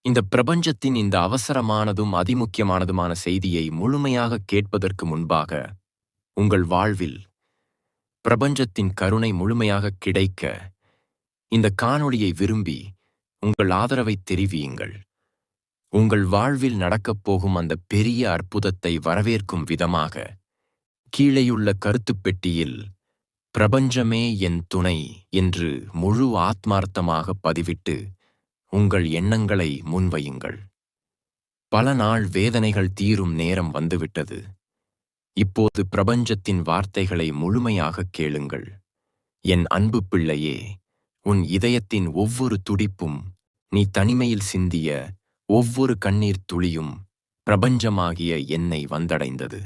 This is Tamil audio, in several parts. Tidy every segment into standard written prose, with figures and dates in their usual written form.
இந்த பிரபஞ்சத்தின் இந்த அவசரமானதும் அதிமுக்கியமானதுமான செய்தியை முழுமையாக கேட்பதற்கு முன்பாக உங்கள் வாழ்வில் பிரபஞ்சத்தின் கருணை முழுமையாக கிடைக்க இந்த காணொளியை விரும்பி உங்கள் ஆதரவை தெரிவியுங்கள். உங்கள் வாழ்வில் நடக்கப் போகும் அந்த பெரிய அற்புதத்தை வரவேற்கும் விதமாக கீழேயுள்ள கருத்துப் பெட்டியில் பிரபஞ்சமே என் துணை என்று முழு ஆத்மார்த்தமாக பதிவிட்டு உங்கள் எண்ணங்களை முன்வையுங்கள். பல நாள் வேதனைகள் தீரும் நேரம் வந்துவிட்டது. இப்போது பிரபஞ்சத்தின் வார்த்தைகளை முழுமையாக கேளுங்கள். என் அன்பு பிள்ளையே, உன் இதயத்தின் ஒவ்வொரு துடிப்பும், நீ தனிமையில் சிந்திய ஒவ்வொரு கண்ணீர் துளியும் பிரபஞ்சமாகிய என்னை வந்தடைந்தது.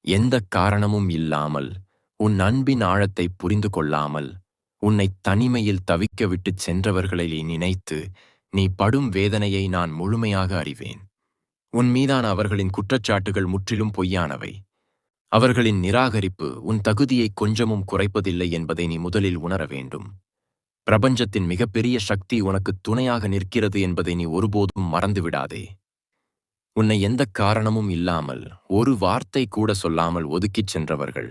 எந்த காரணமும் இல்லாமல், உன் அன்பின் ஆழத்தை புரிந்து கொள்ளாமல், உன்னை தனிமையில் தவிக்க விட்டுச் சென்றவர்களை நினைத்து நீ படும் வேதனையை நான் முழுமையாக அறிவேன். உன் மீதான அவர்களின் குற்றச்சாட்டுகள் முற்றிலும் பொய்யானவை. அவர்களின் நிராகரிப்பு உன் தகுதியை கொஞ்சமும் குறைப்பதில்லை என்பதை நீ முதலில் உணர வேண்டும். பிரபஞ்சத்தின் மிகப்பெரிய சக்தி உனக்கு துணையாக நிற்கிறது என்பதை நீ ஒருபோதும் மறந்துவிடாதே. உன்னை எந்த காரணமும் இல்லாமல், ஒரு வார்த்தை கூட சொல்லாமல் ஒதுக்கிச் சென்றவர்கள்,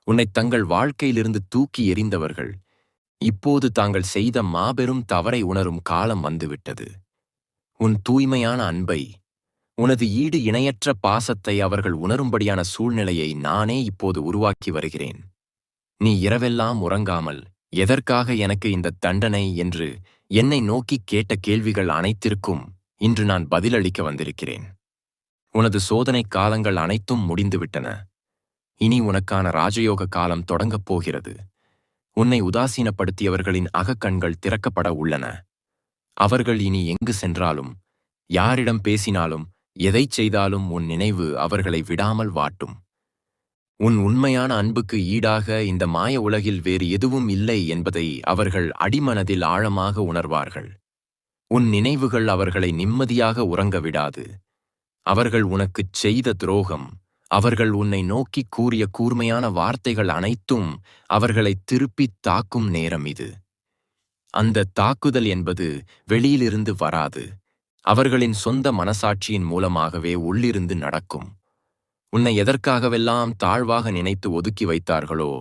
உன்னை தங்கள் வாழ்க்கையிலிருந்து தூக்கி எறிந்தவர்கள், இப்போது தாங்கள் செய்த மாபெரும் தவறை உணரும் காலம் வந்துவிட்டது. உன் தூய்மையான அன்பை, உனது ஈடு இணையற்ற பாசத்தை அவர்கள் உணரும்படியான சூழ்நிலையை நானே இப்போது உருவாக்கி வருகிறேன். நீ இரவெல்லாம் உறங்காமல், எதற்காக எனக்கு இந்த தண்டனை என்று என்னை நோக்கி கேட்ட கேள்விகள் அனைத்திற்கும் இன்று நான் பதிலளிக்க வந்திருக்கிறேன். உனது சோதனை காலங்கள் அனைத்தும் முடிந்துவிட்டன. இனி உனக்கான ராஜயோக காலம் தொடங்கப் போகிறது. உன்னை உதாசீனப்படுத்தியவர்களின் அகக்கண்கள் திறக்கப்பட உள்ளன. அவர்கள் இனி எங்கு சென்றாலும், யாரிடம் பேசினாலும், எதைச் செய்தாலும் உன் நினைவு அவர்களை விடாமல் வாட்டும். உன் உண்மையான அன்புக்கு ஈடாக இந்த மாய உலகில் வேறு எதுவும் இல்லை என்பதை அவர்கள் அடிமனதில் ஆழமாக உணர்வார்கள். உன் நினைவுகள் அவர்களை நிம்மதியாக உறங்க விடாது. அவர்கள் உனக்குச் செய்த துரோகம், அவர்கள் உன்னை நோக்கி கூறிய கூர்மையான வார்த்தைகள் அனைத்தும் அவர்களை திருப்பித் தாக்கும் நேரம் இது. அந்த தாக்குதல் என்பது வெளியிலிருந்து வராது. அவர்களின் சொந்த மனசாட்சியின் மூலமாகவே உள்ளிருந்து நடக்கும். உன்னை எதற்காகவெல்லாம் தாழ்வாக நினைத்து ஒதுக்கி வைத்தார்களோ,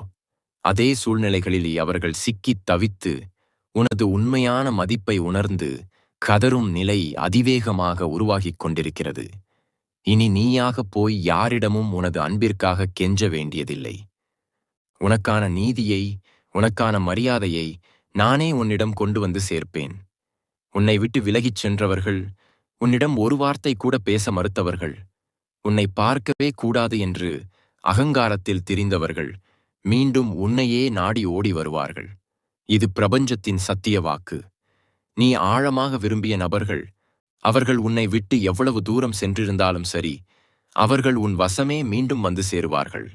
அதே சூழ்நிலைகளில் அவர்கள் சிக்கித் தவித்து உனது உண்மையான மதிப்பை உணர்ந்து கதரும் நிலை அதிவேகமாக உருவாகிக் கொண்டிருக்கிறது. இனி நீயாக போய் யாரிடமும் உனது அன்பிற்காக கெஞ்ச வேண்டியதில்லை. உனக்கான நீதியை, உனக்கான மரியாதையை நானே உன்னிடம் கொண்டு வந்து சேர்ப்பேன். உன்னை விட்டு விலகிச் சென்றவர்கள், உன்னிடம் ஒரு வார்த்தை கூட பேச மறுத்தவர்கள், உன்னை பார்க்கவே கூடாது என்று அகங்காரத்தில் திரிந்தவர்கள் மீண்டும் உன்னையே நாடி ஓடி வருவார்கள். இது பிரபஞ்சத்தின் சத்திய வாக்கு. நீ ஆழமாக விரும்பிய நபர்கள், அவர்கள் உன்னை விட்டு எவ்வளவு தூரம் சென்றிருந்தாலும் சரி, அவர்கள் உன் வசமே மீண்டும் வந்து சேருவார்கள்.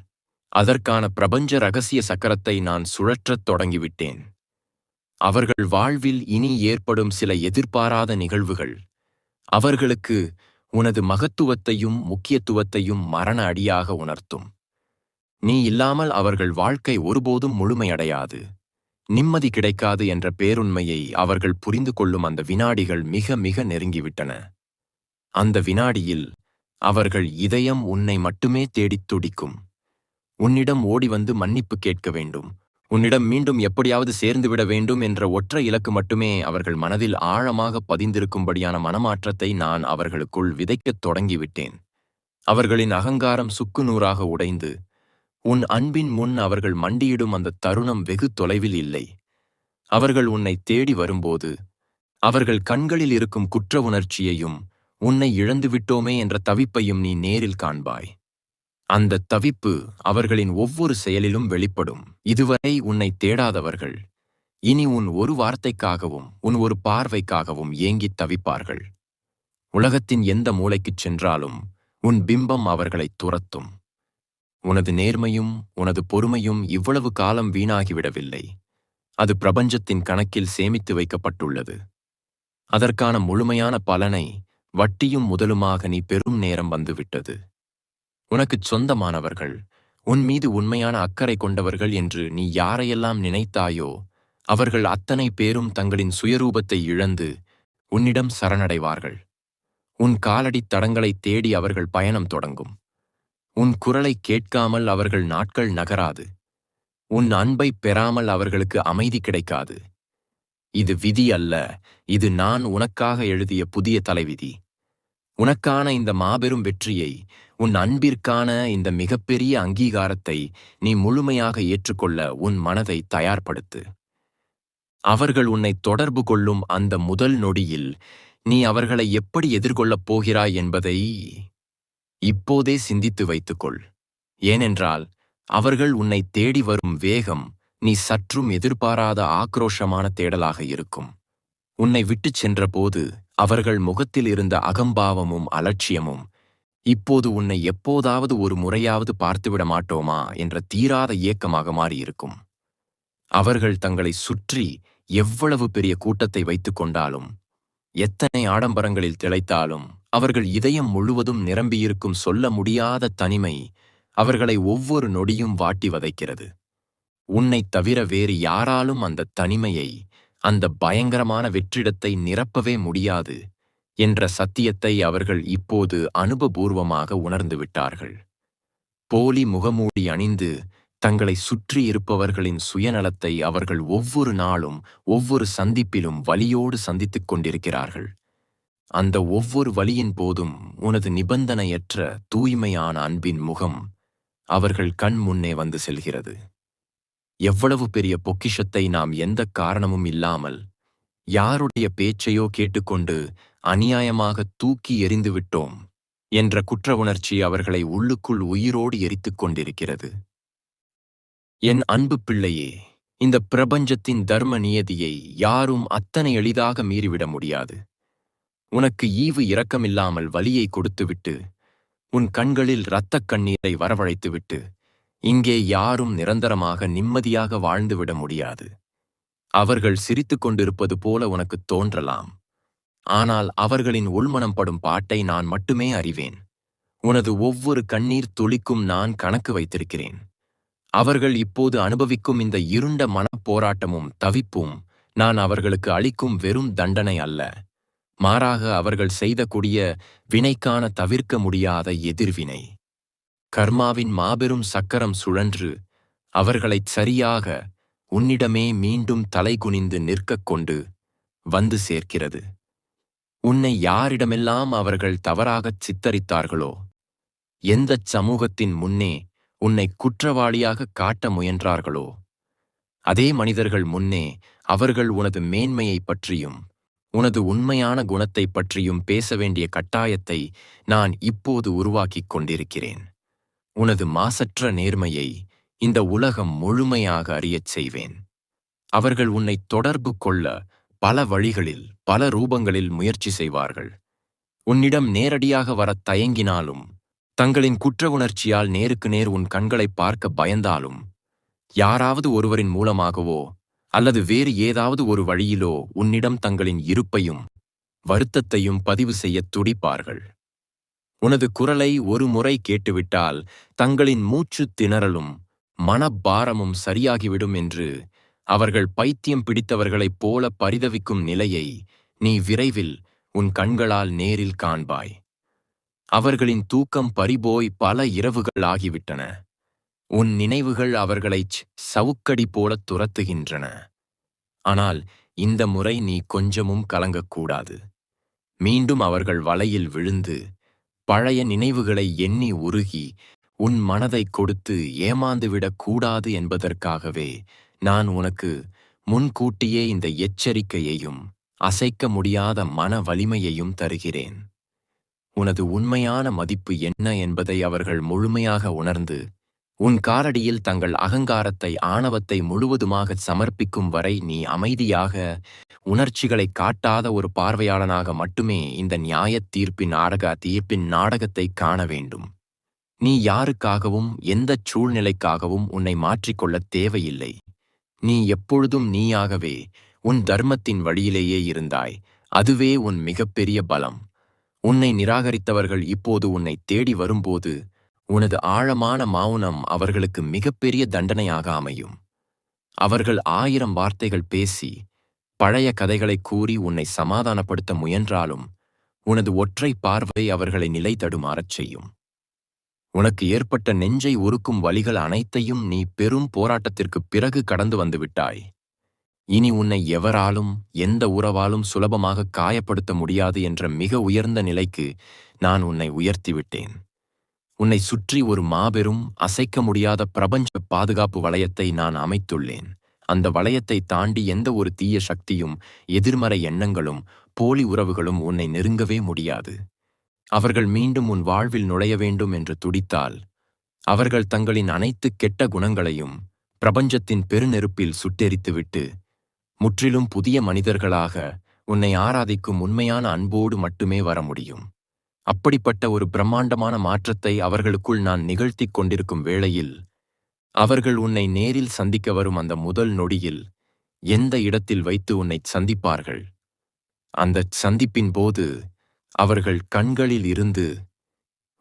அதற்கான பிரபஞ்ச இரகசிய சக்கரத்தை நான் சுழற்றத் தொடங்கிவிட்டேன். அவர்கள் வாழ்வில் இனி ஏற்படும் சில எதிர்பாராத நிகழ்வுகள் அவர்களுக்கு உனது மகத்துவத்தையும் முக்கியத்துவத்தையும் மரண அடியாக உணர்த்தும். நீ இல்லாமல் அவர்கள் வாழ்க்கை ஒருபோதும் முழுமையடையாது, நிம்மதி கிடைக்காது என்ற பேருண்மையை அவர்கள் புரிந்து கொள்ளும் அந்த வினாடிகள் மிக மிக நெருங்கிவிட்டன. அந்த வினாடியில் அவர்கள் இதயம் உன்னை மட்டுமே தேடித் துடிக்கும். உன்னிடம் ஓடி வந்து மன்னிப்பு கேட்க வேண்டும், உன்னிடம் மீண்டும் எப்படியாவது சேர்ந்துவிட வேண்டும் என்ற ஒற்றை இலக்கு மட்டுமே அவர்கள் மனதில் ஆழமாக பதிந்திருக்கும்படியான மனமாற்றத்தை நான் அவர்களுக்குள் விதைக்கத் தொடங்கிவிட்டேன். அவர்களின் அகங்காரம் சுக்குநூறாக உடைந்து உன் அன்பின் முன் அவர்கள் மண்டியிடும் அந்த தருணம் வெகு தொலைவில் இல்லை. அவர்கள் உன்னை தேடி வரும்போது அவர்கள் கண்களில் இருக்கும் குற்ற உணர்ச்சியையும் உன்னை இழந்துவிட்டோமே என்ற தவிப்பையும் நீ நேரில் காண்பாய். அந்த தவிப்பு அவர்களின் ஒவ்வொரு செயலிலும் வெளிப்படும். இதுவரை உன்னை தேடாதவர்கள் இனி உன் ஒரு வார்த்தைக்காகவும் உன் ஒரு பார்வைக்காகவும் ஏங்கித் தவிப்பார்கள். உலகத்தின் எந்த மூலைக்குச் சென்றாலும் உன் பிம்பம் அவர்களைத் துரத்தும். உனது நேர்மையும் உனது பொறுமையும் இவ்வளவு காலம் வீணாகிவிடவில்லை. அது பிரபஞ்சத்தின் கணக்கில் சேமித்து வைக்கப்பட்டுள்ளது. அதற்கான முழுமையான பலனை வட்டியும் முதலுமாக நீ பெறும் நேரம் வந்துவிட்டது. உனக்குச் சொந்தமானவர்கள், உன் மீது உண்மையான அக்கறை கொண்டவர்கள் என்று நீ யாரையெல்லாம் நினைத்தாயோ, அவர்கள் அத்தனை பேரும் தங்களின் சுயரூபத்தை இழந்து உன்னிடம் சரணடைவார்கள். உன் காலடித் தடங்களைத் தேடி அவர்கள் பயணம் தொடங்கும். உன் குரலைக் கேட்காமல் அவர்கள் நாட்கள் நகராது. உன் அன்பைப் பெறாமல் அவர்களுக்கு அமைதி கிடைக்காது. இது விதி அல்ல, இது நான் உனக்காக எழுதிய புதிய தலைவிதி. உனக்கான இந்த மாபெரும் வெற்றியை, உன் அன்பிற்கான இந்த மிகப்பெரிய அங்கீகாரத்தை நீ முழுமையாக ஏற்றுக்கொள்ள உன் மனதை தயார்படுத்து. அவர்கள் உன்னை தொடர்பு கொள்ளும் அந்த முதல் நொடியில் நீ அவர்களை எப்படி எதிர்கொள்ளப் போகிறாய் என்பதை இப்போதே சிந்தித்து வைத்துக்கொள். ஏனென்றால் அவர்கள் உன்னை தேடி வரும் வேகம் நீ சற்றும் எதிர்பாராத ஆக்ரோஷமான தேடலாக இருக்கும். உன்னை விட்டுச் சென்றபோது அவர்கள் முகத்தில் இருந்த அகம்பாவமும் அலட்சியமும் இப்போது உன்னை எப்போதாவது ஒரு முறையாவது பார்த்துவிட மாட்டோமா என்ற தீராத ஏக்கமாக மாறியிருக்கும். அவர்கள் தங்களை சுற்றி எவ்வளவு பெரிய கூட்டத்தை வைத்துக் கொண்டாலும், எத்தனை ஆடம்பரங்களில் திளைத்தாலும், அவர்கள் இதயம் முழுவதும் நிரம்பியிருக்கும் சொல்ல முடியாத தனிமை அவர்களை ஒவ்வொரு நொடியும் வாட்டி வதைக்கிறது. உன்னைத் தவிர வேறு யாராலும் அந்த தனிமையை, அந்த பயங்கரமான வெற்றிடத்தை நிரப்பவே முடியாது என்ற சத்தியத்தை அவர்கள் இப்போது அனுபவபூர்வமாக உணர்ந்துவிட்டார்கள். போலி முகமூடி அணிந்து தங்களை சுற்றி இருப்பவர்களின் சுயநலத்தை அவர்கள் ஒவ்வொரு நாளும் ஒவ்வொரு சந்திப்பிலும் வலியோடு சந்தித்துக் கொண்டிருக்கிறார்கள். அந்த ஒவ்வொரு வலியின் போதும் உனது நிபந்தனையற்ற தூய்மையான அன்பின் முகம் அவர்கள் கண் முன்னே வந்து செல்கிறது. எவ்வளவு பெரிய பொக்கிஷத்தை நாம் எந்த காரணமும் இல்லாமல் யாருடைய பேச்சையோ கேட்டுக்கொண்டு அநியாயமாக தூக்கி எறிந்துவிட்டோம் என்ற குற்ற உணர்ச்சி அவர்களை உள்ளுக்குள் உயிரோடு எரித்துக் கொண்டிருக்கிறது. என் அன்பு பிள்ளையே, இந்த பிரபஞ்சத்தின் தர்ம நியதியை யாரும் அத்தனை எளிதாக மீறிவிட முடியாது. உனக்கு ஈவு இரக்கமில்லாமல் வலியை கொடுத்துவிட்டு, உன் கண்களில் இரத்தக் கண்ணீரை வரவழைத்துவிட்டு, இங்கே யாரும் நிரந்தரமாக நிம்மதியாக வாழ்ந்துவிட முடியாது. அவர்கள் சிரித்துக் கொண்டிருப்பது போல உனக்குத் தோன்றலாம். ஆனால் அவர்களின் உள்மனம் படும் பாட்டை நான் மட்டுமே அறிவேன். உனது ஒவ்வொரு கண்ணீர் துளிக்கும் நான் கணக்கு வைத்திருக்கிறேன். அவர்கள் இப்போது அனுபவிக்கும் இந்த இருண்ட மனப்போராட்டமும் தவிப்பும் நான் அவர்களுக்கு அளிக்கும் வெறும் தண்டனை அல்ல, மாறாக அவர்கள் செய்த கொடிய வினைக்கான தவிர்க்க முடியாத எதிர்வினை. கர்மாவின் மாபெரும் சக்கரம் சுழன்று அவர்களைச் சரியாக உன்னிடமே மீண்டும் தலைகுனிந்து நிற்கக் கொண்டு வந்து சேர்க்கிறது. உன்னை யாரிடமெல்லாம் அவர்கள் தவறாகச் சித்தரித்தார்களோ, எந்தச் சமூகத்தின் முன்னே உன்னை குற்றவாளியாக காட்ட முயன்றார்களோ, அதே மனிதர்கள் முன்னே அவர்கள் உனது மேன்மையைப் பற்றியும் உனது உண்மையான குணத்தைப் பற்றியும் பேச வேண்டிய கட்டாயத்தை நான் இப்போது உருவாக்கிக் கொண்டிருக்கிறேன். உனது மாசற்ற நேர்மையை இந்த உலகம் முழுமையாக அறியச் செய்வேன். அவர்கள் உன்னை தொடர்பு கொள்ள பல வழிகளில், பல ரூபங்களில் முயற்சி செய்வார்கள். உன்னிடம் நேரடியாக வரத் தயங்கினாலும், தங்களின் குற்ற உணர்ச்சியால் நேருக்கு நேர் உன் கண்களைப் பார்க்க பயந்தாலும், யாராவது ஒருவரின் மூலமாகவோ அல்லது வேறு ஏதாவது ஒரு வழியிலோ உன்னிடம் தங்களின் இருப்பையும் வருத்தத்தையும் பதிவு செய்யத் துடிப்பார்கள். உனது குரலை ஒரு முறை கேட்டுவிட்டால் தங்களின் மூச்சுத் திணறலும் மனப்பாரமும் சரியாகிவிடும் என்று அவர்கள் பைத்தியம் பிடித்தவர்களைப் போல பரிதவிக்கும் நிலையை நீ விரைவில் உன் கண்களால் நேரில் காண்பாய். அவர்களின் தூக்கம் பறிபோய் பல இரவுகள் ஆகிவிட்டன. உன் நினைவுகள் அவர்களைச் சவுக்கடி போலத் துரத்துகின்றன. ஆனால் இந்த முறை நீ கொஞ்சமும் கலங்கக்கூடாது. மீண்டும் அவர்கள் வலையில் விழுந்து பழைய நினைவுகளை எண்ணி உருகி உன் மனதைக் கொடுத்து ஏமாந்துவிடக் கூடாது என்பதற்காகவே நான் உனக்கு முன்கூட்டியே இந்த எச்சரிக்கையையும் அசைக்க முடியாத மன வலிமையையும் தருகிறேன். உனது உண்மையான மதிப்பு என்ன என்பதை அவர்கள் முழுமையாக உணர்ந்து உன் காலடியில் தங்கள் அகங்காரத்தை, ஆணவத்தை முழுவதுமாக சமர்ப்பிக்கும் வரை நீ அமைதியாக, உணர்ச்சிகளை காட்டாத ஒரு பார்வையாளனாக மட்டுமே இந்த நியாயத் தீர்ப்பின் நாடகத்தை காண வேண்டும். நீ யாருக்காகவும் எந்தச் சூழ்நிலைக்காகவும் உன்னை மாற்றிக்கொள்ளத் தேவையில்லை. நீ எப்பொழுதும் நீயாகவே உன் தர்மத்தின் வழியிலேயே இருந்தாய். அதுவே உன் மிகப்பெரிய பலம். உன்னை நிராகரித்தவர்கள் இப்போது உன்னை தேடி வரும்போது உனது ஆழமான மௌனம் அவர்களுக்கு மிகப்பெரிய தண்டனையாக அமையும். அவர்கள் 1000 வார்த்தைகள் பேசி பழைய கதைகளை கூறி உன்னை சமாதானப்படுத்த முயன்றாலும் உனது ஒற்றை பார்வை அவர்களை நிலை தடுமாறச் செய்யும். உனக்கு ஏற்பட்ட நெஞ்சை உருக்கும் வலிகள் அனைத்தையும் நீ பெரும் போராட்டத்திற்குப் பிறகு கடந்து வந்துவிட்டாய். இனி உன்னை எவராலும் எந்த உறவாலும் சுலபமாக காயப்படுத்த முடியாது என்ற மிக உயர்ந்த நிலைக்கு நான் உன்னை உயர்த்திவிட்டேன். உன்னை சுற்றி ஒரு மாபெரும் அசைக்க முடியாத பிரபஞ்ச பாதுகாப்பு வளையத்தை நான் அமைத்துள்ளேன். அந்த வளையத்தை தாண்டி எந்த ஒரு தீய சக்தியும் எதிர்மறை எண்ணங்களும் போலி உறவுகளும் உன்னை நெருங்கவே முடியாது. அவர்கள் மீண்டும் உன் வாழ்வில் நுழைய வேண்டும் என்று துடித்தால் அவர்கள் தங்களின் அனைத்து கெட்ட குணங்களையும் பிரபஞ்சத்தின் பெருநெருப்பில் சுட்டெரித்துவிட்டு முற்றிலும் புதிய மனிதர்களாக உன்னை ஆராதிக்கும் உண்மையான அன்போடு மட்டுமே வர முடியும். அப்படிப்பட்ட ஒரு பிரம்மாண்டமான மாற்றத்தை அவர்களுக்குள் நான் நிகழ்த்திக் கொண்டிருக்கும் வேளையில் அவர்கள் உன்னை நேரில் சந்திக்க வரும் அந்த முதல் நொடியில் எந்த இடத்தில் வைத்து உன்னை சந்திப்பார்கள்? அந்த சந்திப்பின் போது அவர்கள் கண்களில் இருந்து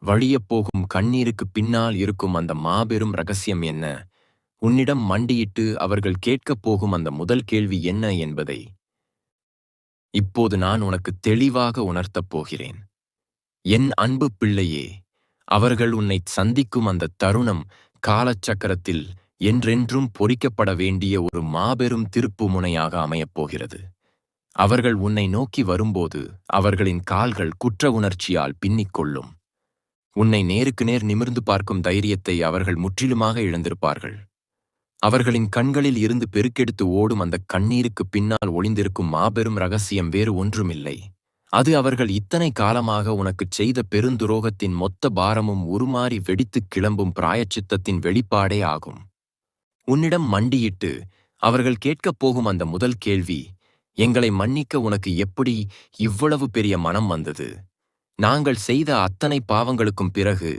வழியப்போகும் கண்ணீருக்கு பின்னால் இருக்கும் அந்த மாபெரும் ரகசியம் என்ன? உன்னிடம் மண்டியிட்டு அவர்கள் கேட்கப் போகும் அந்த முதல் கேள்வி என்ன என்பதை இப்போது நான் உனக்கு தெளிவாக உணர்த்தப் போகிறேன். என் அன்பு பிள்ளையே, அவர்கள் உன்னை சந்திக்கும் அந்த தருணம் காலச்சக்கரத்தில் என்றென்றும் பொறிக்கப்பட வேண்டிய ஒரு மாபெரும் திருப்பு முனையாக அமையப்போகிறது. அவர்கள் உன்னை நோக்கி வரும்போது அவர்களின் கால்கள் குற்ற உணர்ச்சியால் பின்னிக்கொள்ளும். உன்னை நேருக்கு நேர் நிமிர்ந்து பார்க்கும் தைரியத்தை அவர்கள் முற்றிலுமாக இழந்திருப்பார்கள். அவர்களின் கண்களில் இருந்து பெருக்கெடுத்து ஓடும் அந்த கண்ணீருக்கு பின்னால் ஒளிந்திருக்கும் மாபெரும் ரகசியம் வேறு ஒன்றுமில்லை. அது அவர்கள் இத்தனை காலமாக உனக்குச் செய்த பெருந்துரோகத்தின் மொத்த பாரமும் உருமாறி வெடித்துக் கிளம்பும் பிராயச்சித்தத்தின் வெளிப்பாடே ஆகும். உன்னிடம் மண்டியிட்டு அவர்கள் கேட்கப் போகும் அந்த முதல் கேள்வி, எங்களை மன்னிக்க உனக்கு எப்படி இவ்வளவு பெரிய மனம் வந்தது? நாங்கள் செய்த அத்தனை பாவங்களுக்கும் பிறகு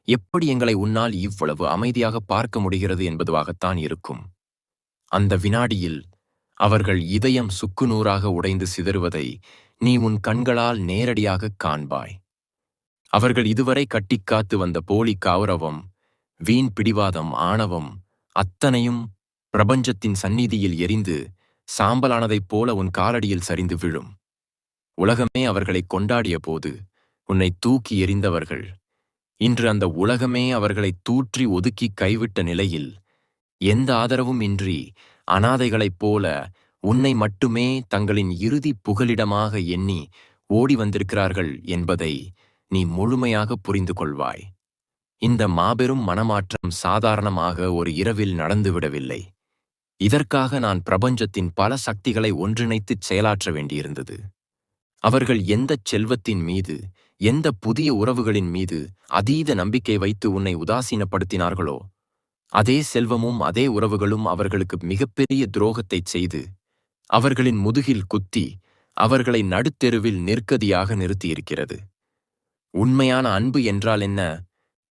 எப்படி எங்களை உன்னால் இவ்வளவு அமைதியாக பார்க்க முடிகிறது என்பதுவாகத்தான் இருக்கும். அந்த வினாடியில் அவர்கள் இதயம் சுக்குநூறாக உடைந்து சிதறுவதை நீ உன் கண்களால் நேரடியாகக் காண்பாய். அவர்கள் இதுவரை கட்டிக்காத்து வந்த போலி கௌரவம், வீண் பிடிவாதம், ஆணவம் அத்தனையும் பிரபஞ்சத்தின் சந்நிதியில் எரிந்து சாம்பலானதைப் போல உன் காலடியில் சரிந்து விழும். உலகமே அவர்களை கொண்டாடிய போது உன்னை தூக்கி எறிந்தவர்கள் இன்று அந்த உலகமே அவர்களை தூற்றி ஒதுக்கி கைவிட்ட நிலையில் எந்த ஆதரவும் இன்றி அனாதைகளைப் போல உன்னை மட்டுமே தங்களின் இறுதி புகலிடமாக எண்ணி ஓடி வந்திருக்கிறார்கள் என்பதை நீ முழுமையாக புரிந்து கொள்வாய். இந்த மாபெரும் மனமாற்றம் சாதாரணமாக ஒரு இரவில் நடந்துவிடவில்லை. இதற்காக நான் பிரபஞ்சத்தின் பல சக்திகளை ஒன்றிணைத்துச் செயலாற்ற வேண்டியிருந்தது. அவர்கள் எந்தச் செல்வத்தின் மீது, எந்த புதிய உறவுகளின் மீது அதீத நம்பிக்கை வைத்து உன்னை உதாசீனப்படுத்தினார்களோ, அதே செல்வமும் அதே உறவுகளும் அவர்களுக்கு மிகப்பெரிய துரோகத்தைச் செய்து அவர்களின் முதுகில் குத்தி அவர்களை நடுத்தெருவில் நிற்கதியாக நிறுத்தியிருக்கிறது. உண்மையான அன்பு என்றால் என்ன,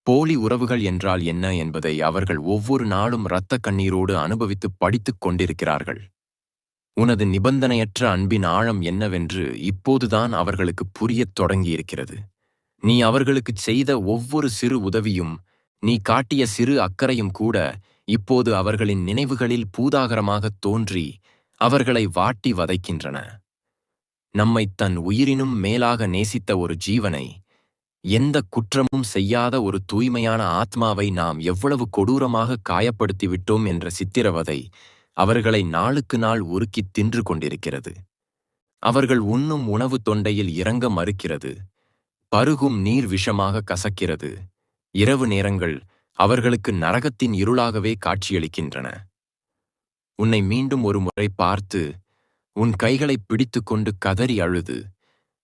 போலி உறவுகள் என்றால் என்ன என்பதை அவர்கள் ஒவ்வொரு நாளும் இரத்த கண்ணீரோடு அனுபவித்து படித்துக் கொண்டிருக்கிறார்கள். உனது நிபந்தனையற்ற அன்பின் ஆழம் என்னவென்று இப்போதுதான் அவர்களுக்கு புரியத் தொடங்கியிருக்கிறது. நீ அவர்களுக்குச் செய்த ஒவ்வொரு சிறு உதவியும், நீ காட்டிய சிறு அக்கறையும் கூட இப்போது அவர்களின் நினைவுகளில் பூதாகரமாகத் தோன்றி அவர்களை வாட்டி வதைக்கின்றன. நம்மை தன் உயிரினும் மேலாக நேசித்த ஒரு ஜீவனை, எந்த குற்றமும் செய்யாத ஒரு தூய்மையான ஆத்மாவை நாம் எவ்வளவு கொடூரமாக காயப்படுத்திவிட்டோம் என்ற சித்திரவதை அவர்களை நாளுக்கு நாள் உருக்கித் தின்று கொண்டிருக்கிறது. அவர்கள் உண்ணும் உணவு தொண்டையில் இறங்க மறுக்கிறது. பருகும் நீர் விஷமாக கசக்கிறது. இரவு நேரங்கள் அவர்களுக்கு நரகத்தின் இருளாகவே காட்சியளிக்கின்றன. உன்னை மீண்டும் ஒரு முறை பார்த்து உன் கைகளை பிடித்து கொண்டு கதறி அழுது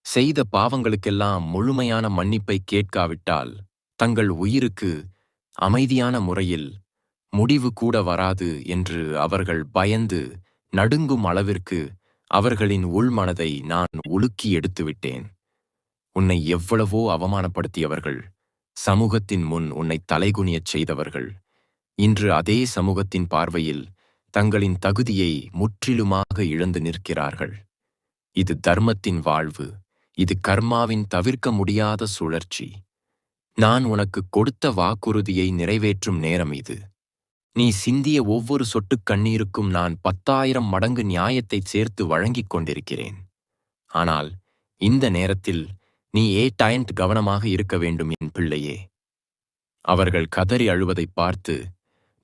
செய்த பாவங்களுக்கெல்லாம் முழுமையான மன்னிப்பை கேட்காவிட்டால் தங்கள் உயிருக்கு அமைதியான முறையில் முடிவு கூட வராது என்று அவர்கள் பயந்து நடுங்கும் அளவிற்கு அவர்களின் உள்மனதை நான் உலுக்கி எடுத்துவிட்டேன். உன்னை எவ்வளவோ அவமானப்படுத்தியவர்கள், சமூகத்தின் முன் உன்னை தலைகுனியச் செய்தவர்கள், இன்று அதே சமூகத்தின் பார்வையில் தங்களின் தகுதியை முற்றிலுமாக இழந்து நிற்கிறார்கள். இது தர்மத்தின் வாழ்வு. இது கர்மாவின் தவிர்க்க முடியாத சுழற்சி. நான் உனக்கு கொடுத்த வாக்குறுதியை நிறைவேற்றும் நேரம் இது. நீ சிந்திய ஒவ்வொரு சொட்டுக் கண்ணீருக்கும் நான் 10,000 மடங்கு நியாயத்தைச் சேர்த்து வழங்கிக் கொண்டிருக்கிறேன். ஆனால் இந்த நேரத்தில் நீ ஏட்டாயன்ட் கவனமாக இருக்க வேண்டும் என் பிள்ளையே. அவர்கள் கதறி அழுவதைப் பார்த்து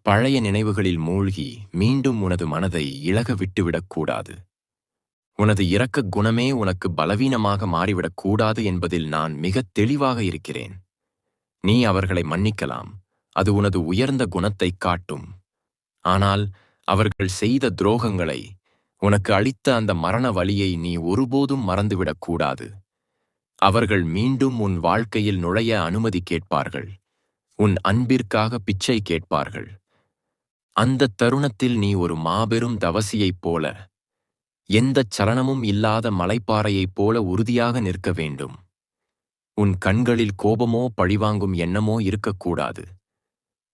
பழைய நினைவுகளில் மூழ்கி மீண்டும் உனது மனதை இளக விட்டுவிடக்கூடாது. உனது இரக்க குணமே உனக்கு பலவீனமாக மாறிவிடக்கூடாது என்பதில் நான் மிகத் தெளிவாக இருக்கிறேன். நீ அவர்களை மன்னிக்கலாம், அது உனது உயர்ந்த குணத்தைக் காட்டும். ஆனால் அவர்கள் செய்த துரோகங்களை, உனக்கு அளித்த அந்த மரண வலியை நீ ஒருபோதும் மறந்துவிடக்கூடாது. அவர்கள் மீண்டும் உன் வாழ்க்கையில் நுழைய அனுமதி கேட்பார்கள். உன் அன்பிற்காக பிச்சை கேட்பார்கள். அந்த தருணத்தில் நீ ஒரு மாபெரும் தவசியைப் போல, எந்தச் சலனமும் இல்லாத மலைப்பாறையைப் போல உறுதியாக நிற்க வேண்டும். உன் கண்களில் கோபமோ பழிவாங்கும் எண்ணமோ இருக்கக்கூடாது.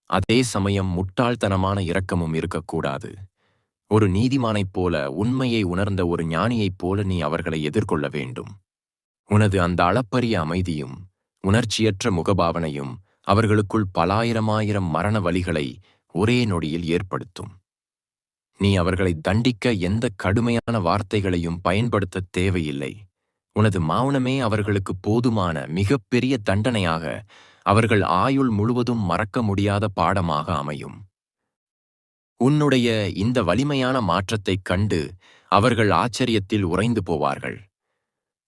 அதே சமயம் முட்டாள்தனமான இரக்கமும் இருக்கக்கூடாது. ஒரு நீதிமானைப் போல, உண்மையை உணர்ந்த ஒரு ஞானியைப் போல நீ அவர்களை எதிர்கொள்ள வேண்டும். உனது அந்த அளப்பரிய அமைதியும் உணர்ச்சியற்ற முகபாவனையும் அவர்களுக்குள் பலாயிரமாயிரம் மரண வலிகளை ஒரே நொடியில் ஏற்படுத்தும். நீ அவர்களை தண்டிக்க எந்த கடுமையான வார்த்தைகளையும் பயன்படுத்த தேவையில்லை. உனது மௌனமே அவர்களுக்கு போதுமான மிகப்பெரிய தண்டனையாக, அவர்கள் ஆயுள் முழுவதும் மறக்க முடியாத பாடமாக அமையும். உன்னுடைய இந்த வலிமையான மாற்றத்தைக் கண்டு அவர்கள் ஆச்சரியத்தில் உறைந்து போவார்கள்.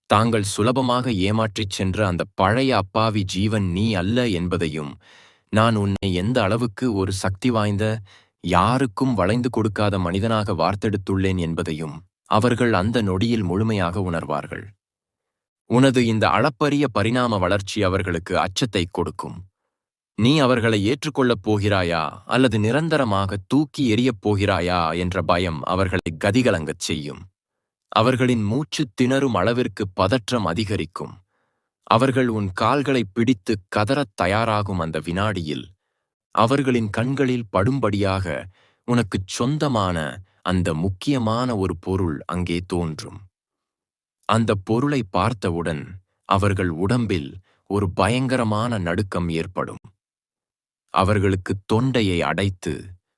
தாங்கள் சுலபமாக ஏமாற்றிச் சென்ற அந்த பழைய அப்பாவி ஜீவன் நீ அல்ல என்பதையும், நான் உன்னை எந்த அளவுக்கு ஒரு சக்தி வாய்ந்த, யாருக்கும் வளைந்து கொடுக்காத மனிதனாக வார்த்தெடுத்துள்ளேன் என்பதையும் அவர்கள் அந்த நொடியில் முழுமையாக உணர்வார்கள். உனது இந்த அளப்பரிய பரிணாம வளர்ச்சி அவர்களுக்கு அச்சத்தைக் கொடுக்கும். நீ அவர்களை ஏற்றுக்கொள்ளப் போகிறாயா அல்லது நிரந்தரமாக தூக்கி எறியப் போகிறாயா என்ற பயம் அவர்களை கதிகலங்கச் செய்யும். அவர்களின் மூச்சு திணறும் அளவிற்கு பதற்றம் அதிகரிக்கும். அவர்கள் உன் கால்களை பிடித்து கதறத் தயாராகும் அந்த வினாடியில், அவர்களின் கண்களில் படும்படியாக உனக்குச் சொந்தமான அந்த முக்கியமான ஒரு பொருள் அங்கே தோன்றும். அந்த பொருளை பார்த்தவுடன் அவர்கள் உடம்பில் ஒரு பயங்கரமான நடுக்கம் ஏற்படும். அவர்களுக்கு தொண்டையை அடைத்து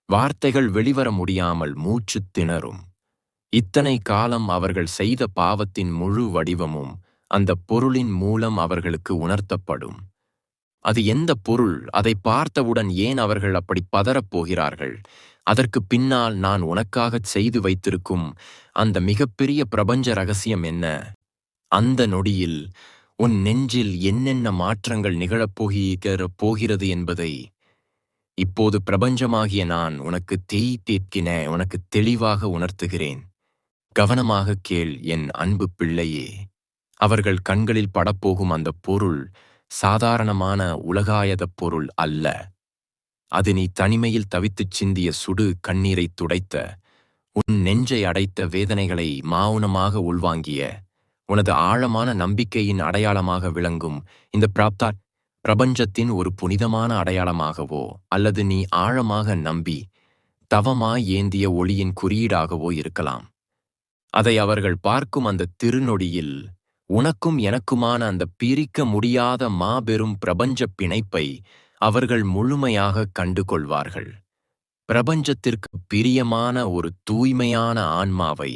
வார்த்தைகள் வெளிவர முடியாமல் மூச்சு திணறும். இத்தனை காலம் அவர்கள் செய்த பாவத்தின் முழு வடிவமும் அந்த பொருளின் மூலம் அவர்களுக்கு உணர்த்தப்படும். அது எந்த பொருள், அதை பார்த்தவுடன் ஏன் அவர்கள் அப்படி பதறப் போகிறார்கள், அதற்கு பின்னால் நான் உனக்காகச் செய்து வைத்திருக்கும் அந்த மிகப்பெரிய பிரபஞ்ச ரகசியம் என்ன? அந்த நொடியில் உன் நெஞ்சில் என்னென்ன மாற்றங்கள் போகிறது என்பதை இப்போது பிரபஞ்சமாகிய நான் உனக்கு உனக்கு தெளிவாக உணர்த்துகிறேன். கவனமாக கேள் என் அன்பு பிள்ளையே. அவர்கள் கண்களில் படப்போகும் அந்த பொருள் சாதாரணமான உலகாயத பொருள் அல்ல. அது நீ தனிமையில் தவித்துச் சிந்திய சுடு கண்ணீரைத் துடைத்த, உன் நெஞ்சை அடைத்த வேதனைகளை மௌனமாக உள்வாங்கிய, உனது ஆழமான நம்பிக்கையின் அடையாளமாக விளங்கும் இந்த பிரபஞ்சத்தின் ஒரு புனிதமான அடையாளமாகவோ அல்லது நீ ஆழமாக நம்பி தவமாய் ஏந்திய ஒளியின் குறியீடாகவோ இருக்கலாம். அதை அவர்கள் பார்க்கும் அந்த திருநொடியில் உனக்கும் எனக்குமான அந்த பிரிக்க முடியாத மாபெரும் பிரபஞ்ச பிணைப்பை அவர்கள் முழுமையாக கண்டு கொள்வார்கள். பிரபஞ்சத்திற்கு பிரியமான ஒரு தூய்மையான ஆன்மாவை,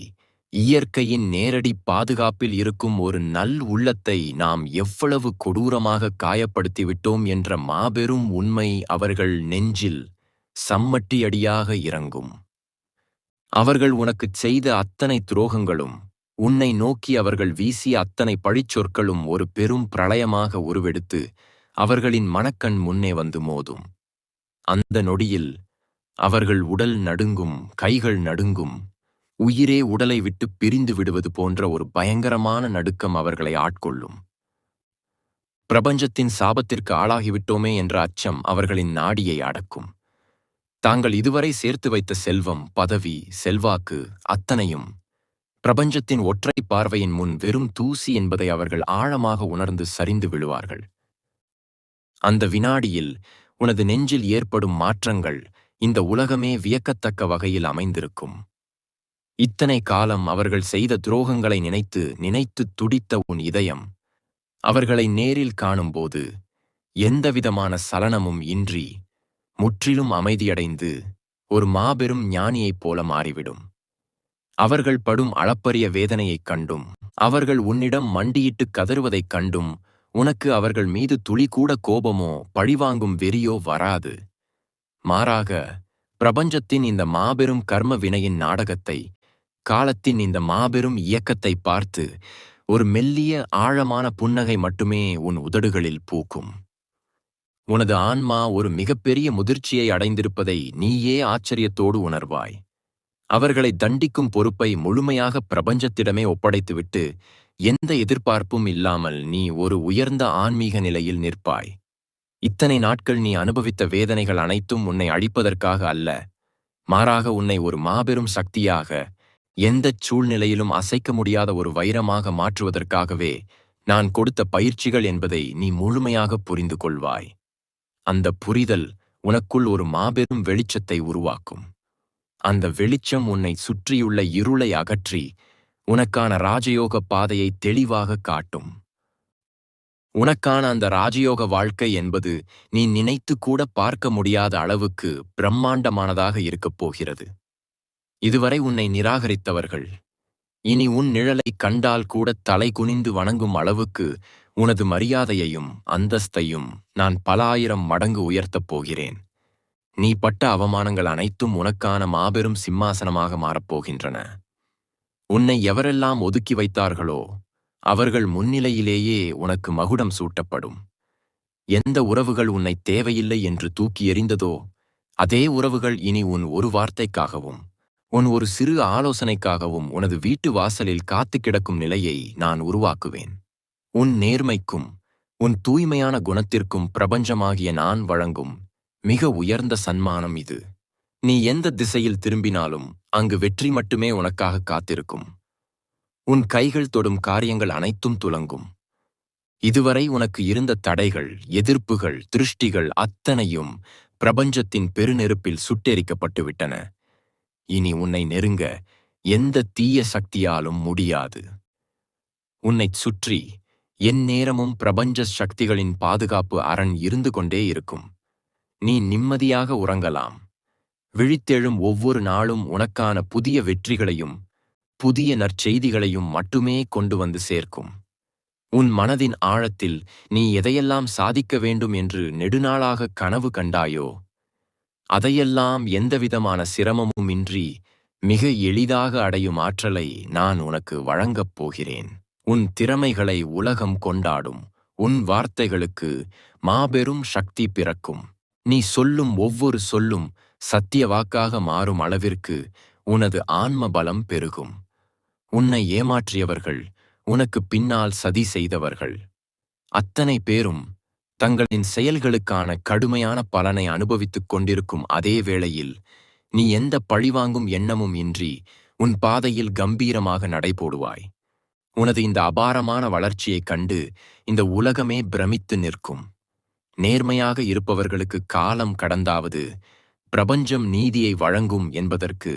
இயற்கையின் நேரடி பாதுகாப்பில் இருக்கும் ஒரு நல் உள்ளத்தை நாம் எவ்வளவு கொடூரமாக காயப்படுத்திவிட்டோம் என்ற மாபெரும் உண்மை அவர்கள் நெஞ்சில் சம்மட்டியடியாக இறங்கும். அவர்கள் உனக்குச் செய்த அத்தனை துரோகங்களும், உன்னை நோக்கி அவர்கள் வீசிய அத்தனை பழிச்சொற்களும் ஒரு பெரும் பிரளயமாக உருவெடுத்து அவர்களின் மனக்கண் முன்னே வந்து மோதும். அந்த நொடியில் அவர்கள் உடல் நடுங்கும், கைகள் நடுங்கும், உயிரே உடலை விட்டு பிரிந்து விடுவது போன்ற ஒரு பயங்கரமான நடுக்கம் அவர்களை ஆட்கொள்ளும். பிரபஞ்சத்தின் சாபத்திற்கு ஆளாகிவிட்டோமே என்ற அச்சம் அவர்களின் நாடியை அடக்கும். தாங்கள் இதுவரை சேர்த்து வைத்த செல்வம், பதவி, செல்வாக்கு அத்தனையும் பிரபஞ்சத்தின் ஒற்றை பார்வையின் முன் வெறும் தூசி என்பதை அவர்கள் ஆழமாக உணர்ந்து சரிந்து விழுவார்கள். அந்த வினாடியில் உனது நெஞ்சில் ஏற்படும் மாற்றங்கள் இந்த உலகமே வியக்கத்தக்க வகையில் அமைந்திருக்கும். இத்தனை காலம் அவர்கள் செய்த துரோகங்களை நினைத்து நினைத்து துடித்த உன் இதயம் அவர்களை நேரில் காணும்போது எந்தவிதமான சலனமும் இன்றி முற்றிலும் அமைதியடைந்து ஒரு மாபெரும் ஞானியைப் போல மாறிவிடும். அவர்கள் படும் அளப்பரிய வேதனையைக் கண்டும் அவர்கள் உன்னிடம் மண்டியிட்டு கதறுவதைக் கண்டும் உனக்கு அவர்கள் மீது துளி கூட கோபமோ பழிவாங்கும் வெறியோ வராது. மாறாக, பிரபஞ்சத்தின் இந்த மாபெரும் கர்ம வினையின் நாடகத்தை, காலத்தின் இந்த மாபெரும் இயக்கத்தை பார்த்து ஒரு மெல்லிய ஆழமான புன்னகை மட்டுமே உன் உதடுகளில் பூக்கும். உனது ஆன்மா ஒரு மிகப்பெரிய முதிர்ச்சியை அடைந்திருப்பதை நீயே ஆச்சரியத்தோடு உணர்வாய். அவர்களை தண்டிக்கும் பொறுப்பை முழுமையாக பிரபஞ்சத்திடமே ஒப்படைத்துவிட்டு எந்த எதிர்பார்ப்பும் இல்லாமல் நீ ஒரு உயர்ந்த ஆன்மீக நிலையில் நிற்பாய். இத்தனை நாட்கள் நீ அனுபவித்த வேதனைகள் அனைத்தும் உன்னை அழிப்பதற்காக அல்ல, மாறாக உன்னை ஒரு மாபெரும் சக்தியாக, எந்தச் சூழ்நிலையிலும் அசைக்க முடியாத ஒரு வைரமாக மாற்றுவதற்காகவே நான் கொடுத்த பயிற்சிகள் என்பதை நீ முழுமையாக புரிந்து கொள்வாய். அந்த புரிதல் உனக்குள் ஒரு மாபெரும் வெளிச்சத்தை உருவாக்கும். அந்த வெளிச்சம் உன்னை சுற்றியுள்ள இருளை அகற்றி உனக்கான ராஜயோக பாதையை தெளிவாக காட்டும். உனக்கான அந்த ராஜயோக வாழ்க்கை என்பது நீ நினைத்து கூட பார்க்க முடியாத அளவுக்கு பிரம்மாண்டமானதாக இருக்கப் போகிறது. இதுவரை உன்னை நிராகரித்தவர்கள் இனி உன் நிழலை கண்டால் கூட தலை குனிந்து வணங்கும் அளவுக்கு உனது மரியாதையையும் அந்தஸ்தையும் நான் பல ஆயிரம் மடங்கு உயர்த்தப் போகிறேன். நீ பட்ட அவமானங்கள் அனைத்தும் உனக்கான மாபெரும் சிம்மாசனமாக மாறப்போகின்றன. உன்னை எவரெல்லாம் ஒதுக்கி வைத்தார்களோ அவர்கள் முன்னிலையிலேயே உனக்கு மகுடம் சூட்டப்படும். எந்த உறவுகள் உன்னை தேவையில்லை என்று தூக்கி எறிந்ததோ அதே உறவுகள் இனி உன் ஒரு வார்த்தைக்காகவும் உன் ஒரு சிறு ஆலோசனைக்காகவும் உனது வீட்டு வாசலில் காத்து கிடக்கும் நிலையை நான் உருவாக்குவேன். உன் நேர்மைக்கும் உன் தூய்மையான குணத்திற்கும் பிரபஞ்சமாகிய நான் வழங்கும் மிக உயர்ந்த சன்மானம் இது. நீ எந்த திசையில் திரும்பினாலும் அங்கு வெற்றி மட்டுமே உனக்காக காத்திருக்கும். உன் கைகள் தொடும் காரியங்கள் அனைத்தும் துலங்கும். இதுவரை உனக்கு இருந்த தடைகள், எதிர்ப்புகள், திருஷ்டிகள் அத்தனையும் பிரபஞ்சத்தின் பெருநெருப்பில் சுட்டெரிக்கப்பட்டுவிட்டன. இனி உன்னை நெருங்க எந்த தீய சக்தியாலும் முடியாது. உன்னைச் சுற்றி எந்நேரமும் பிரபஞ்ச சக்திகளின் பாதுகாப்பு அரண் இருந்து கொண்டே இருக்கும். நீ நிம்மதியாக உறங்கலாம். விழித்தெழும் ஒவ்வொரு நாளும் உனக்கான புதிய வெற்றிகளையும் புதிய நற்செய்திகளையும் மட்டுமே கொண்டு வந்து சேர்க்கும். உன் மனதின் ஆழத்தில் நீ எதையெல்லாம் சாதிக்க வேண்டும் என்று நெடுநாளாக கனவு கண்டாயோ அதையெல்லாம் எந்தவிதமான சிரமமும் இன்றி மிக எளிதாக அடையும் ஆற்றலை நான் உனக்கு வழங்கப் போகிறேன். உன் திறமைகளை உலகம் கொண்டாடும். உன் வார்த்தைகளுக்கு மாபெரும் சக்தி பிறக்கும். நீ சொல்லும் ஒவ்வொரு சொல்லும் சத்திய வாக்காக மாறும் அளவிற்கு உனது ஆன்ம பலம் பெருகும். உன்னை ஏமாற்றியவர்கள், உனக்கு பின்னால் சதி செய்தவர்கள் அத்தனை பேரும் தங்களின் செயல்களுக்கான கடுமையான பலனை அனுபவித்துக் கொண்டிருக்கும் அதே வேளையில் நீ எந்த பழிவாங்கும் எண்ணமும் இன்றி உன் பாதையில் கம்பீரமாக நடைபோடுவாய். உனது இந்த அபாரமான வளர்ச்சியைக் கண்டு இந்த உலகமே பிரமித்து நிற்கும். நேர்மையாக இருப்பவர்களுக்கு காலம் கடந்தாவது பிரபஞ்சம் நீதியை வழங்கும் என்பதற்கு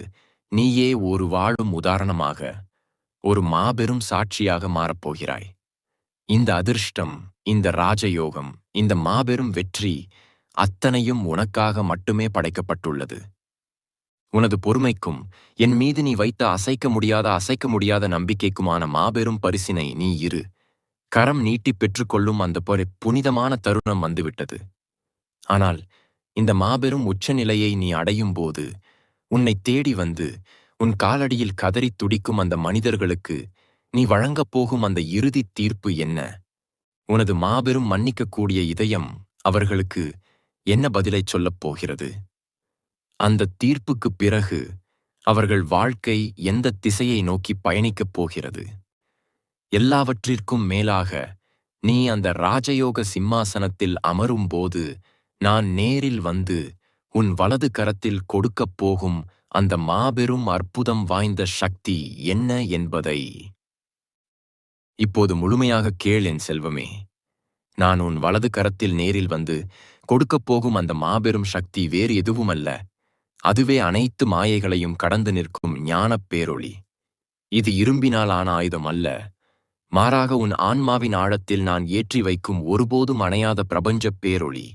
நீயே ஒரு வாழும் உதாரணமாக, ஒரு மாபெரும் சாட்சியாக மாறப்போகிறாய். இந்த அதிர்ஷ்டம், இந்த ராஜயோகம், இந்த மாபெரும் வெற்றி அத்தனையும் உனக்காக மட்டுமே படைக்கப்பட்டுள்ளது. உனது பொறுமைக்கும் என் மீது நீ வைத்த அசைக்க முடியாத நம்பிக்கைக்குமான மாபெரும் பரிசினை நீ இரு கரம் நீட்டி பெற்றுக்கொள்ளும் அந்த புனிதமான தருணம் வந்துவிட்டது. ஆனால் இந்த மாபெரும் உச்சநிலையை நீ அடையும் போது உன்னை தேடி வந்து உன் காலடியில் கதறித் துடிக்கும் அந்த மனிதர்களுக்கு நீ வழங்கப் போகும் அந்த இறுதி தீர்ப்பு என்ன? உனது மாபெரும் மன்னிக்கக்கூடிய இதயம் அவர்களுக்கு என்ன பதிலைச் சொல்லப் போகிறது? அந்த தீர்ப்புக்குப் பிறகு அவர்கள் வாழ்க்கை எந்த திசையை நோக்கி பயணிக்கப் போகிறது? எல்லாவற்றிற்கும் மேலாக நீ அந்த ராஜயோக சிம்மாசனத்தில் அமரும்போது நான் நேரில் வந்து உன் வலது கரத்தில் கொடுக்கப் போகும் அந்த மாபெரும் அற்புதம் வாய்ந்த சக்தி என்ன என்பதை இப்போது முழுமையாக கேள் என் செல்வமே. நான் உன் வலது கரத்தில் நேரில் வந்து கொடுக்கப் போகும் அந்த மாபெரும் சக்தி வேறு எதுவுமல்ல, அதுவே அனைத்து மாயைகளையும் கடந்து நிற்கும் ஞானப் பேரொளி. இது இரும்பினால் ஆன ஆயுதம் அல்ல, மாறாக உன் ஆன்மாவின் ஆழத்தில் நான் ஏற்றி வைக்கும் ஒருபோதும் அணையாத பிரபஞ்சப் பேரொளி.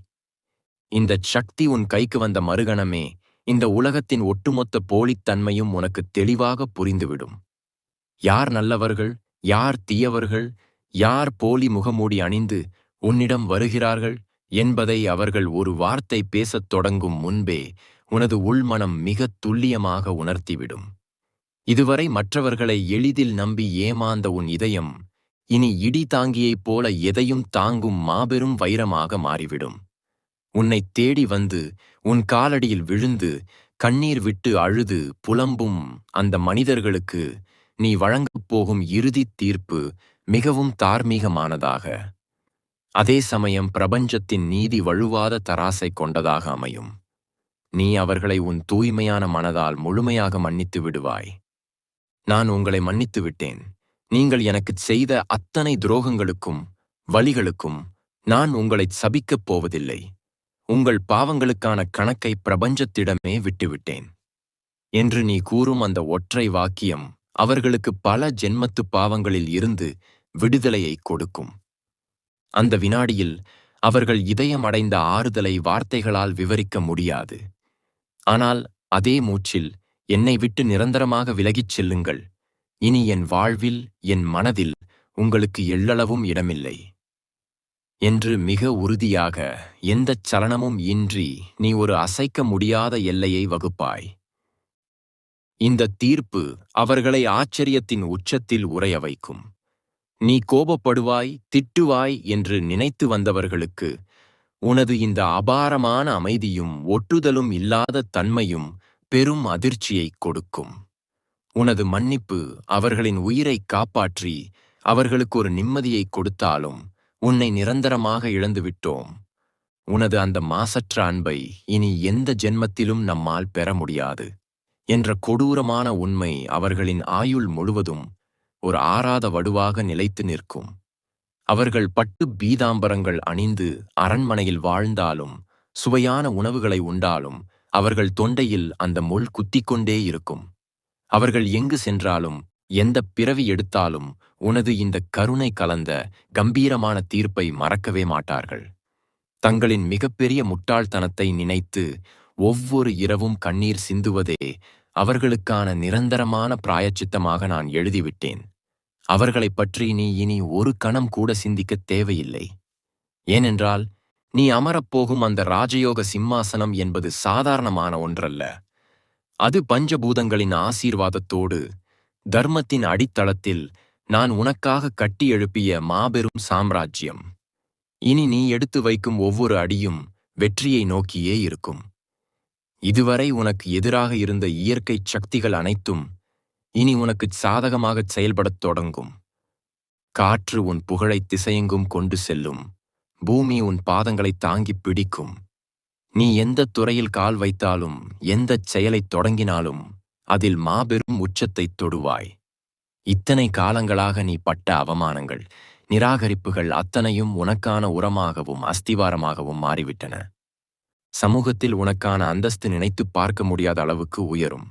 இந்தச் சக்தி உன் கைக்கு வந்த மறுகணமே இந்த உலகத்தின் ஒட்டுமொத்த போலித்தன்மையும் உனக்கு தெளிவாக புரிந்துவிடும். யார் நல்லவர்கள், யார் தீயவர்கள், யார் போலி முகமூடி அணிந்து உன்னிடம் வருகிறார்கள் என்பதை அவர்கள் ஒரு வார்த்தை பேசத் தொடங்கும் முன்பே உனது உள்மனம் மிகத் துல்லியமாக உணர்த்திவிடும். இதுவரை மற்றவர்களை எளிதில் நம்பி ஏமாந்த உன் இதயம் இனி இடி தாங்கியைப் போல எதையும் தாங்கும் மாபெரும் வைரமாக மாறிவிடும். உன்னைத் தேடி வந்து உன் காலடியில் விழுந்து கண்ணீர் விட்டு அழுது புலம்பும் அந்த மனிதர்களுக்கு நீ வழங்கப் போகும் இறுதித் தீர்ப்பு மிகவும் தார்மீகமானதாக, அதே சமயம் பிரபஞ்சத்தின் நீதி வழுவாத தராசை கொண்டதாக அமையும். நீ அவர்களை உன் தூய்மையான மனதால் முழுமையாக மன்னித்து விடுவாய். நான் உங்களை மன்னித்து விட்டேன். நீங்கள் எனக்குச் செய்த அத்தனை துரோகங்களுக்கும் வலிகளுக்கும் நான் உங்களைச் சபிக்கப் போவதில்லை. உங்கள் பாவங்களுக்கான கணக்கை பிரபஞ்சத்திடமே விட்டுவிட்டேன் என்று நீ கூறும் அந்த ஒற்றை வாக்கியம் அவர்களுக்கு பல ஜென்மத்து பாவங்களில் இருந்து விடுதலையை கொடுக்கும். அந்த வினாடியில் அவர்கள் இதயமடைந்த ஆறுதலை வார்த்தைகளால் விவரிக்க முடியாது. ஆனால் அதே மூச்சில், என்னை விட்டு நிரந்தரமாக விலகிச் செல்லுங்கள், இனி என் வாழ்வில் என் மனதில் உங்களுக்கு எள்ளளவும் இடமில்லை என்று மிக உறுதியாக, எந்தச் சலனமும் இன்றி நீ ஒரு அசைக்க முடியாத எல்லையை வகுப்பாய். இந்த தீர்ப்பு அவர்களை ஆச்சரியத்தின் உச்சத்தில் உறைய வைக்கும். நீ கோபப்படுவாய், திட்டுவாய் என்று நினைத்து வந்தவர்களுக்கு உனது இந்த அபாரமான அமைதியும் ஒட்டுதலும் இல்லாத தன்மையும் பெரும் அதிர்ச்சியைக் கொடுக்கும். உனது மன்னிப்பு அவர்களின் உயிரை காப்பாற்றி அவர்களுக்கு ஒரு நிம்மதியை கொடுத்தாலும் உன்னை நிரந்தரமாக இழந்துவிட்டோம். உனது அந்த மாசற்ற அன்பை இனி எந்த ஜென்மத்திலும் நம்மால் பெற முடியாது என்ற கொடூரமான உண்மை அவர்களின் ஆயுள் முழுவதும் ஒரு ஆறாத வடுவாக நிலைத்து நிற்கும். அவர்கள் பட்டு பீதாம்பரங்கள் அணிந்து அரண்மனையில் வாழ்ந்தாலும் சுவையான உணவுகளை உண்டாலும் அவர்கள் தொண்டையில் அந்த முள் குத்திக்கொண்டே இருக்கும். அவர்கள் எங்கு சென்றாலும் எந்த பிறவி எடுத்தாலும் உனது இந்த கருணை கலந்த கம்பீரமான தீர்ப்பை மறக்கவே மாட்டார்கள். தங்களின் மிகப்பெரிய முட்டாள்தனத்தை நினைத்து ஒவ்வொரு இரவும் கண்ணீர் சிந்துவதே அவர்களுக்கான நிரந்தரமான பிராயச்சித்தமாக நான் எழுதிவிட்டேன். அவர்களைப் பற்றி நீ இனி ஒரு கணம் கூட சிந்திக்கத் தேவையில்லை. ஏனென்றால் நீ அமரப்போகும் அந்த ராஜயோக சிம்மாசனம் என்பது சாதாரணமான ஒன்றல்ல. அது பஞ்சபூதங்களின் ஆசீர்வாதத்தோடு தர்மத்தின் அடித்தளத்தில் நான் உனக்காக கட்டி எழுப்பிய மாபெரும் சாம்ராஜ்யம். இனி நீ எடுத்து வைக்கும் ஒவ்வொரு அடியும் வெற்றியை நோக்கியே இருக்கும். இதுவரை உனக்கு எதிராக இருந்த இயற்கை சக்திகள் அனைத்தும் இனி உனக்குச் சாதகமாகச் செயல்படத் தொடங்கும். காற்று உன் புகழை திசையெங்கும் கொண்டு செல்லும். பூமி உன் பாதங்களை தாங்கிப் பிடிக்கும். நீ எந்தத் துறையில் கால் வைத்தாலும் எந்தச் செயலைத் தொடங்கினாலும் அதில் மாபெரும் உச்சத்தைத் தொடுவாய். இத்தனை காலங்களாக நீ பட்ட அவமானங்கள், நிராகரிப்புகள் அத்தனையும் உனக்கான உரமாகவும் அஸ்திவாரமாகவும் மாறிவிட்டன. சமூகத்தில் உனக்கான அந்தஸ்து நினைத்துப் பார்க்க முடியாத அளவுக்கு உயரும்.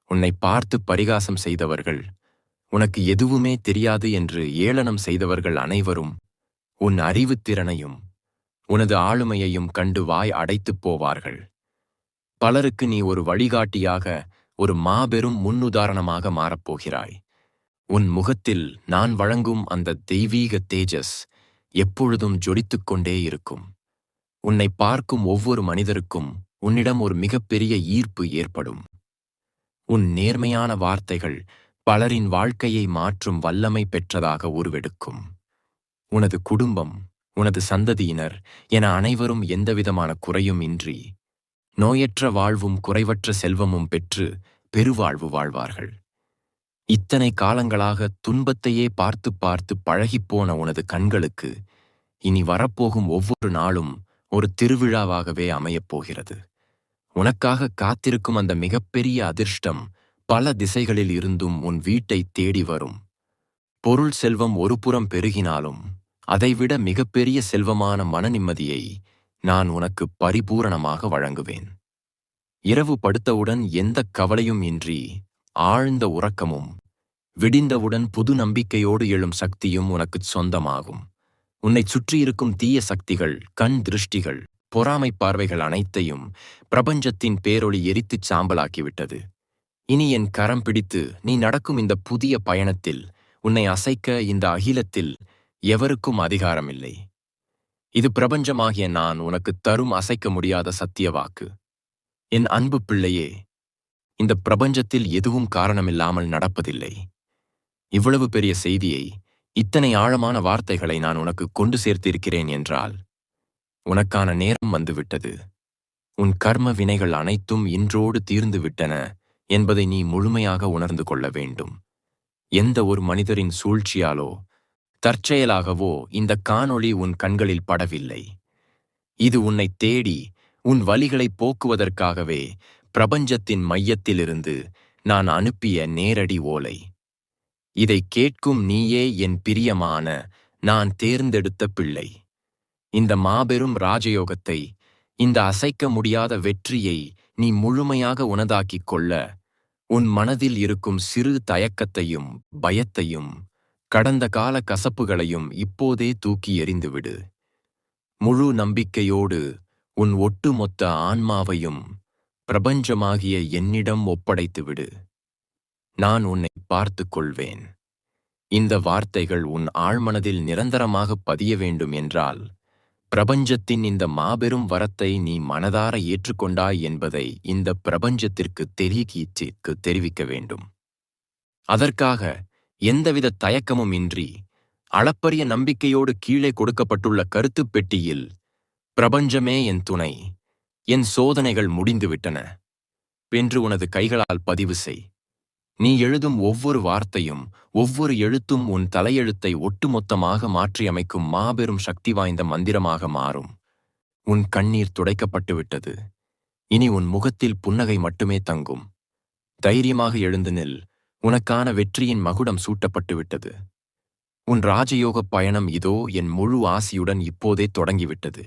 உன்னை பார்த்து பரிகாசம் செய்தவர்கள், உனக்கு எதுவுமே தெரியாது என்று ஏளனம் செய்தவர்கள் அனைவரும் உன் அறிவுத்திறனையும் உனது ஆளுமையையும் கண்டு வாய் அடைத்துப் போவார்கள். பலருக்கு நீ ஒரு வழிகாட்டியாக, ஒரு மாபெரும் முன்னுதாரணமாக மாறப்போகிறாய். உன் முகத்தில் நான் வழங்கும் அந்த தெய்வீக தேஜஸ் எப்பொழுதும் ஜொலித்துக் கொண்டே இருக்கும். உன்னை பார்க்கும் ஒவ்வொரு மனிதருக்கும் உன்னிடம் ஒரு மிகப்பெரிய ஈர்ப்பு ஏற்படும். உன் நேர்மையான வார்த்தைகள் பலரின் வாழ்க்கையை மாற்றும் வல்லமை பெற்றதாக உருவெடுக்கும். உனது குடும்பம், உனது சந்ததியினர் என அனைவரும் எந்தவிதமான குறையும் இன்றி நோயற்ற வாழ்வும் குறைவற்ற செல்வமும் பெற்று பெருவாழ்வு வாழ்வார்கள். இத்தனை காலங்களாக துன்பத்தையே பார்த்து பார்த்து பழகிப்போன உனது கண்களுக்கு இனி வரப்போகும் ஒவ்வொரு நாளும் ஒரு திருவிழாவாகவே அமையப் போகிறது. உனக்காக காத்திருக்கும் அந்த மிகப்பெரிய அதிர்ஷ்டம் பல திசைகளில் இருந்தும் உன் வீட்டை தேடி வரும். பொருள் செல்வம் ஒருபுறம் பெருகினாலும் அதைவிட மிகப்பெரிய செல்வமான மனநிம்மதியை நான் உனக்கு பரிபூரணமாக வழங்குவேன். இரவு படுத்தவுடன் எந்தக் கவலையும் இன்றி ஆழ்ந்த உறக்கமும், விடிந்தவுடன் புது நம்பிக்கையோடு எழும் சக்தியும் உனக்குச் சொந்தமாகும். உன்னைச் சுற்றியிருக்கும் தீய சக்திகள், கண் திருஷ்டிகள், பொறாமை பார்வைகள் அனைத்தையும் பிரபஞ்சத்தின் பேரொளி எரித்துச் சாம்பலாக்கிவிட்டது. இனி என் கரம் பிடித்து நீ நடக்கும் இந்த புதிய பயணத்தில் உன்னை அசைக்க இந்த அகிலத்தில் எவருக்கும் அதிகாரமில்லை. இது பிரபஞ்சமாகிய நான் உனக்குத் தரும் அசைக்க முடியாத சத்திய வாக்கு. என் அன்பு பிள்ளையே, இந்த பிரபஞ்சத்தில் எதுவும் காரணமில்லாமல் நடப்பதில்லை. இவ்வளவு பெரிய செய்தியை, இத்தனை ஆழமான வார்த்தைகளை நான் உனக்கு கொண்டு சேர்த்திருக்கிறேன் என்றால் உனக்கான நேரம் வந்துவிட்டது. உன் கர்ம வினைகள் அனைத்தும் இன்றோடு தீர்ந்து விட்டன என்பதை நீ முழுமையாக உணர்ந்து கொள்ள வேண்டும். எந்த ஒரு மனிதரின் சூழ்ச்சியாலோ தற்செயலாகவோ இந்த காணொளி உன் கண்களில் படவில்லை. இது உன்னை தேடி உன் வலிகளை போக்குவதற்காகவே பிரபஞ்சத்தின் மையத்திலிருந்து நான் அனுப்பிய நேரடி ஓலை. இதை கேட்கும் நீயே என் பிரியமான, நான் தேர்ந்தெடுத்த பிள்ளை. இந்த மாபெரும் ராஜயோகத்தை, இந்த அசைக்க முடியாத வெற்றியை நீ முழுமையாக உனதாக்கிக் கொள்ள உன் மனதில் இருக்கும் சிறு தயக்கத்தையும் பயத்தையும் கடந்த கால கசப்புகளையும் இப்போதே தூக்கி எறிந்துவிடு. முழு நம்பிக்கையோடு உன் ஒட்டுமொத்த ஆன்மாவையும் பிரபஞ்சமாகிய என்னிடம் ஒப்படைத்துவிடு. நான் உன்னை பார்த்துக் கொள்வேன். இந்த வார்த்தைகள் உன் ஆழ்மனதில் நிரந்தரமாக பதிய வேண்டும் என்றால் பிரபஞ்சத்தின் இந்த மாபெரும் வரத்தை நீ மனதார ஏற்றுக்கொண்டாய் என்பதை இந்த பிரபஞ்சத்திற்கு தெரிவிக்க வேண்டும். அதற்காக எந்தவித தயக்கமும் இன்றி அளப்பரிய நம்பிக்கையோடு கீழே கொடுக்கப்பட்டுள்ள கருத்துப் பெட்டியில் பிரபஞ்சமே என் துணை, என் சோதனைகள் முடிந்துவிட்டன என்று உனது கைகளால் பதிவு செய். நீ எழுதும் ஒவ்வொரு வார்த்தையும் ஒவ்வொரு எழுத்தும் உன் தலையெழுத்தை ஒட்டுமொத்தமாக மாற்றியமைக்கும் மாபெரும் சக்தி வாய்ந்த மந்திரமாக மாறும். உன் கண்ணீர் துடைக்கப்பட்டுவிட்டது. இனி உன் முகத்தில் புன்னகை மட்டுமே தங்கும். தைரியமாக எழுந்து நில். உனக்கான வெற்றியின் மகுடம் சூட்டப்பட்டுவிட்டது. உன் ராஜயோகப் பயணம் இதோ என் முழு ஆசியுடன் இப்போதே தொடங்கிவிட்டது.